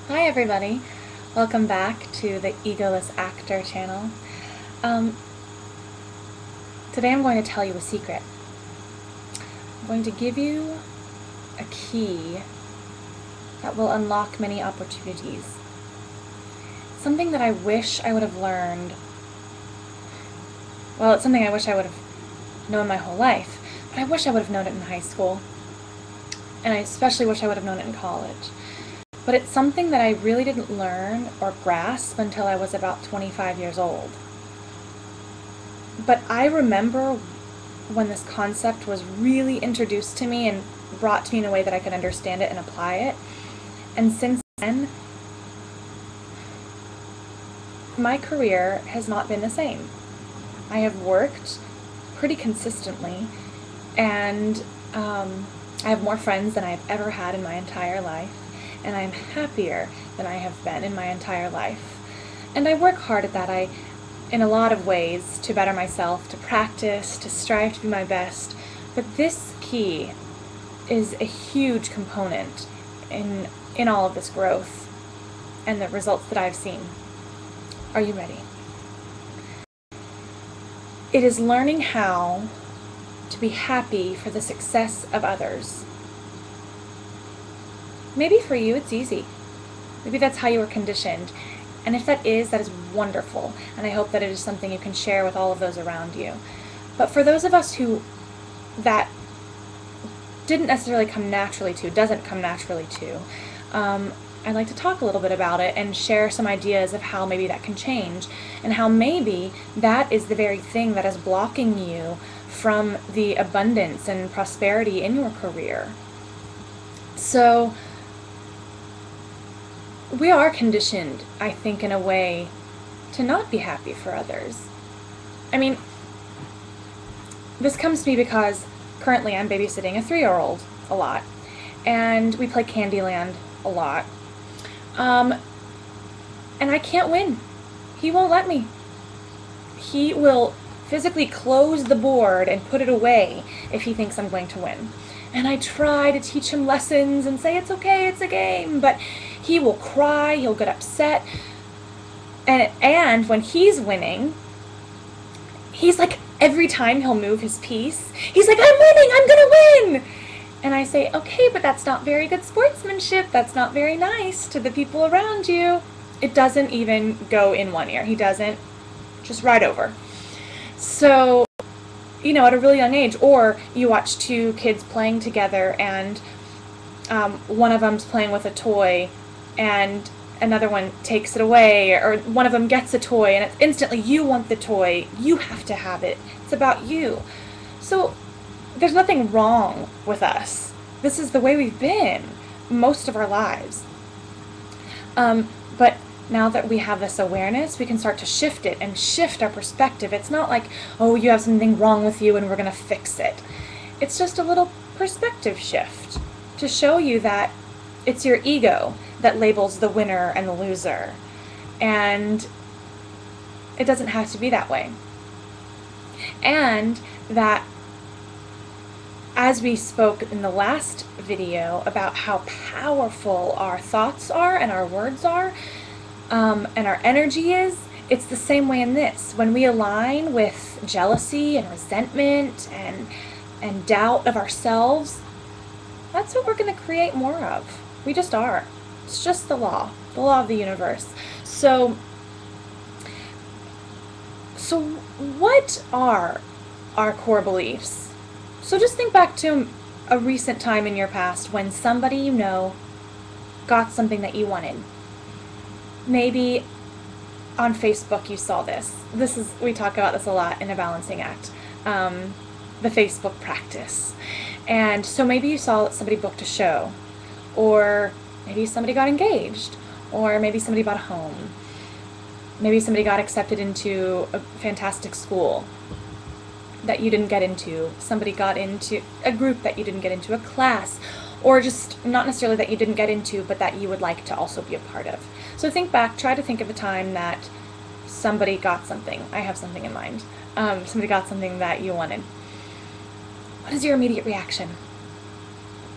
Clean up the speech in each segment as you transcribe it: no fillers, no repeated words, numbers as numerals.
Hi everybody, welcome back to the Egoless Actor channel. Um, Today I'm going to tell you a secret. I'm going to give you a key that will unlock many opportunities. Something that I wish I would have learned. Well, it's something I wish I would have known my whole life, but I wish I would have known it in high school. And I especially wish I would have known it in college. But it's something that I really didn't learn or grasp until I was about 25 years old. But I remember when this concept was really introduced to me and brought to me in a way that I could understand it and apply it. And since then, my career has not been the same. I have worked pretty consistently, and I have more friends than I've ever had in my entire life, and I'm happier than I have been in my entire life. And I work hard at that. In a lot of ways, to better myself, to practice, to strive to be my best. But this key is a huge component in all of this growth and the results that I've seen. Are you ready? It is learning how to be happy for the success of others. Maybe for you it's easy. Maybe that's how you were conditioned. And if that is wonderful, and I hope that it is something you can share with all of those around you. But for those of us who that didn't necessarily come naturally to, doesn't come naturally to, I'd like to talk a little bit about it and share some ideas of how maybe that can change, and how maybe that is the very thing that is blocking you from the abundance and prosperity in your career. So, we are conditioned, I think, in a way, to not be happy for others. I mean, this comes to me because currently I'm babysitting a 3-year-old a lot, and we play Candyland a lot. And I can't win. He won't let me. He will physically close the board and put it away if he thinks I'm going to win. And I try to teach him lessons and say, it's okay, it's a game, but he will cry, he'll get upset, and when he's winning, he's like, every time he'll move his piece, he's like, I'm winning, I'm gonna win! And I say, okay, but that's not very good sportsmanship, that's not very nice to the people around you. It doesn't even go in one ear, he doesn't, just right over. So, you know, at a really young age, or you watch two kids playing together and one of them's playing with a toy and another one takes it away, or one of them gets a toy and it's instantly, you want the toy, you have to have it, it's about you. So there's nothing wrong with us. This is the way we've been most of our lives. But now that we have this awareness, we can start to shift it and shift our perspective. It's not like, oh, you have something wrong with you and we're going to fix it. It's just a little perspective shift to show you that it's your ego that labels the winner and the loser. And it doesn't have to be that way. And that, as we spoke in the last video about how powerful our thoughts are and our words are, and our energy is, it's the same way in this. When we align with jealousy and resentment and doubt of ourselves, that's what we're going to create more of. We just are. It's just the law of the universe. So what are our core beliefs? So just think back to a recent time in your past when somebody you know got something that you wanted. Maybe on Facebook you saw this. We talk about this a lot in A Balancing Act, the Facebook practice. And so maybe you saw that somebody booked a show, or maybe somebody got engaged, or maybe somebody bought a home. Maybe somebody got accepted into a fantastic school that you didn't get into. Somebody got into a group that you didn't get into, a class, or just not necessarily that you didn't get into, but that you would like to also be a part of. So think back, try to think of a time that somebody got something. I have something in mind. Somebody got something that you wanted. What is your immediate reaction?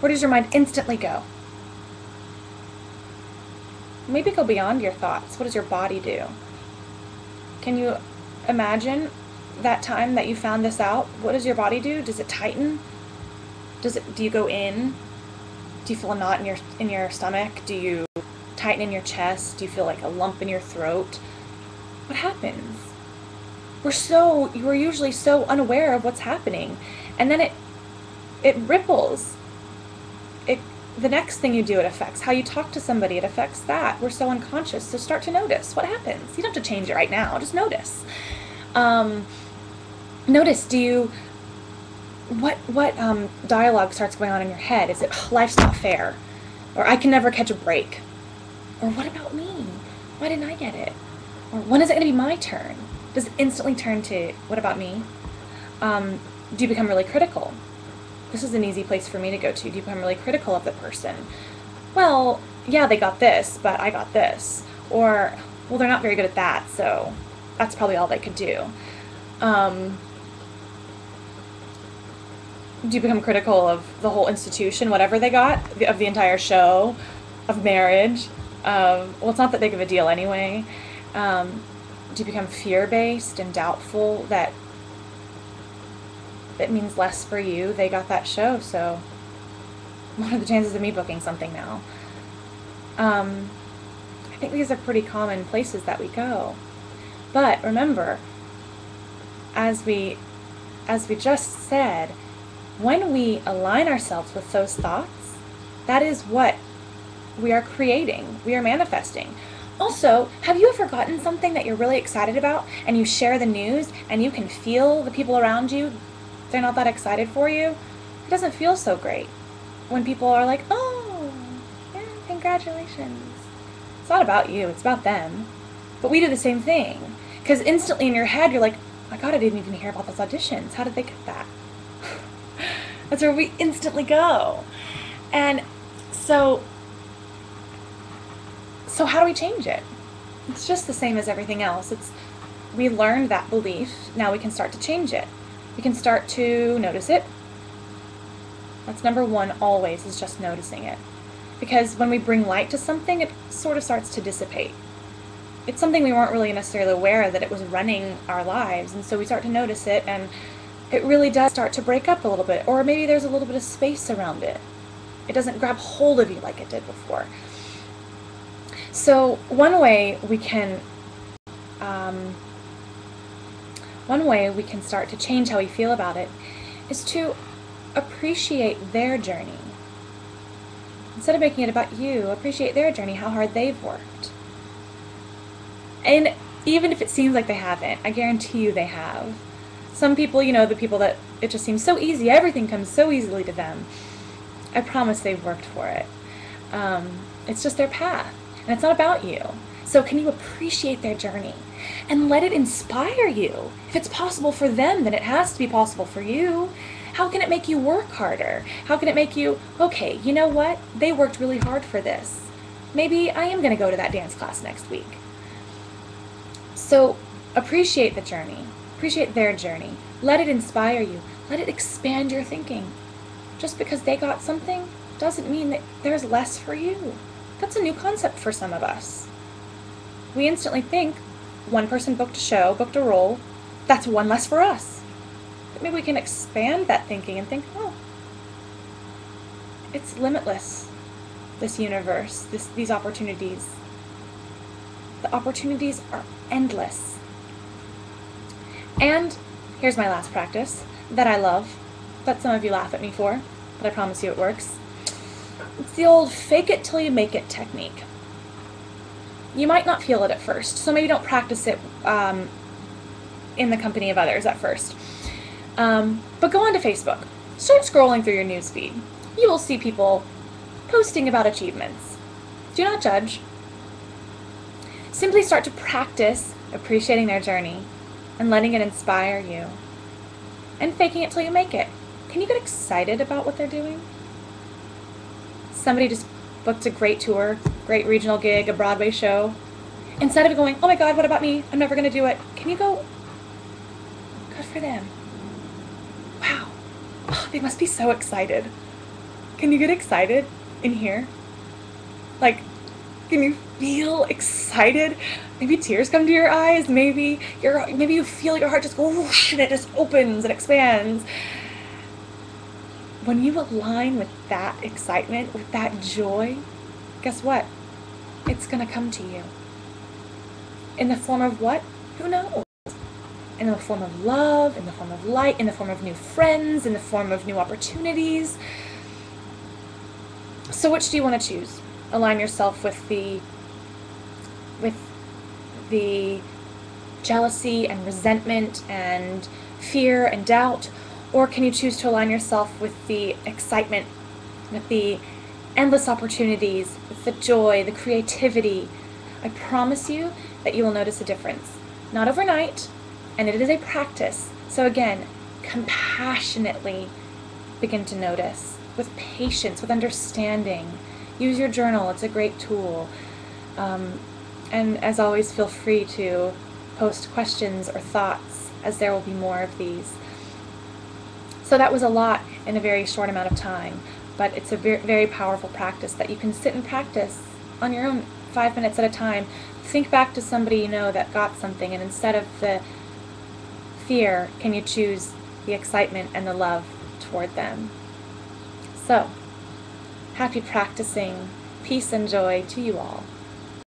Where does your mind instantly go? Maybe go beyond your thoughts. What does your body do? Can you imagine that time that you found this out? What does your body do? Does it tighten? Do you go in? Do you feel a knot in your stomach? Do you tighten in your chest? Do you feel like a lump in your throat? What happens? We're usually so unaware of what's happening. And then it ripples. The next thing you do, it affects how you talk to somebody. It affects that. We're so unconscious. So start to notice what happens. You don't have to change it right now. Just notice. Notice, what dialogue starts going on in your head? Is it, oh, life's not fair? Or I can never catch a break? Or what about me? Why didn't I get it? Or when is it going to be my turn? Does it instantly turn to, what about me? Do you become really critical? This is an easy place for me to go to. Do you become really critical of the person? Well, yeah, they got this, but I got this. Or, well, they're not very good at that, so that's probably all they could do. Do you become critical of the whole institution, whatever they got, of the entire show, of marriage? Well, it's not that big of a deal anyway. Do you become fear-based and doubtful that it means less for you? They got that show, so what are the chances of me booking something now? I think these are pretty common places that we go. But remember, as we just said, when we align ourselves with those thoughts, that is what we are creating, we are manifesting. Also, have you ever gotten something that you're really excited about and you share the news and you can feel the people around you, they're not that excited for you? It doesn't feel so great when people are like, oh, yeah, congratulations. It's not about you, it's about them. But we do the same thing. Because instantly in your head, you're like, oh my God, I didn't even hear about those auditions. How did they get that? That's where we instantly go. And so how do we change it? It's just the same as everything else. We learned that belief. Now we can start to change it. We can start to notice it. That's number one always, is just noticing it. Because when we bring light to something, it sort of starts to dissipate. It's something we weren't really necessarily aware that it was running our lives, and so we start to notice it, and it really does start to break up a little bit, or maybe there's a little bit of space around it. It doesn't grab hold of you like it did before. So one way we can start to change how we feel about it is to appreciate their journey. Instead of making it about you, appreciate their journey, how hard they've worked. And even if it seems like they haven't, I guarantee you they have. Some people, the people that it just seems so easy, everything comes so easily to them. I promise they've worked for it. It's just their path, and it's not about you. So can you appreciate their journey and let it inspire you? If it's possible for them, then it has to be possible for you. How can it make you work harder? How can it make you, okay, you know what? They worked really hard for this. Maybe I am going to go to that dance class next week. So appreciate the journey. Appreciate their journey. Let it inspire you. Let it expand your thinking. Just because they got something doesn't mean that there's less for you. That's a new concept for some of us. We instantly think one person booked a show, booked a role, that's one less for us. But maybe we can expand that thinking and think, oh, it's limitless, this universe, these opportunities. The opportunities are endless. And here's my last practice that I love, that some of you laugh at me for, but I promise you it works. It's the old fake it till you make it technique. You might not feel it at first, so maybe don't practice it in the company of others at first. But go onto Facebook. Start scrolling through your newsfeed. You will see people posting about achievements. Do not judge. Simply start to practice appreciating their journey and letting it inspire you. And faking it till you make it. Can you get excited about what they're doing? Somebody just booked a great tour, great regional gig, a Broadway show. Instead of going, oh my God, what about me? I'm never going to do it. Can you go, good for them. Wow. Oh, they must be so excited. Can you get excited in here? Like, Can you feel excited? Maybe tears come to your eyes. Maybe you feel your heart just go whoosh and it just opens and expands. When you align with that excitement, with that joy, guess what? It's gonna come to you. In the form of what? Who knows? In the form of love, in the form of light, in the form of new friends, in the form of new opportunities. So which do you want to choose? Align yourself with the jealousy and resentment and fear and doubt, or can you choose to align yourself with the excitement, with the endless opportunities, with the joy, the creativity? I promise you that you will notice a difference. Not overnight, and it is a practice. So again, compassionately begin to notice, with patience, with understanding. Use your journal, it's a great tool. And as always, feel free to post questions or thoughts, as there will be more of these. So that was a lot in a very short amount of time, but it's a very, very powerful practice that you can sit and practice on your own 5 minutes at a time. Think back to somebody you know that got something, and instead of the fear, can you choose the excitement and the love toward them? So, happy practicing. Peace and joy to you all.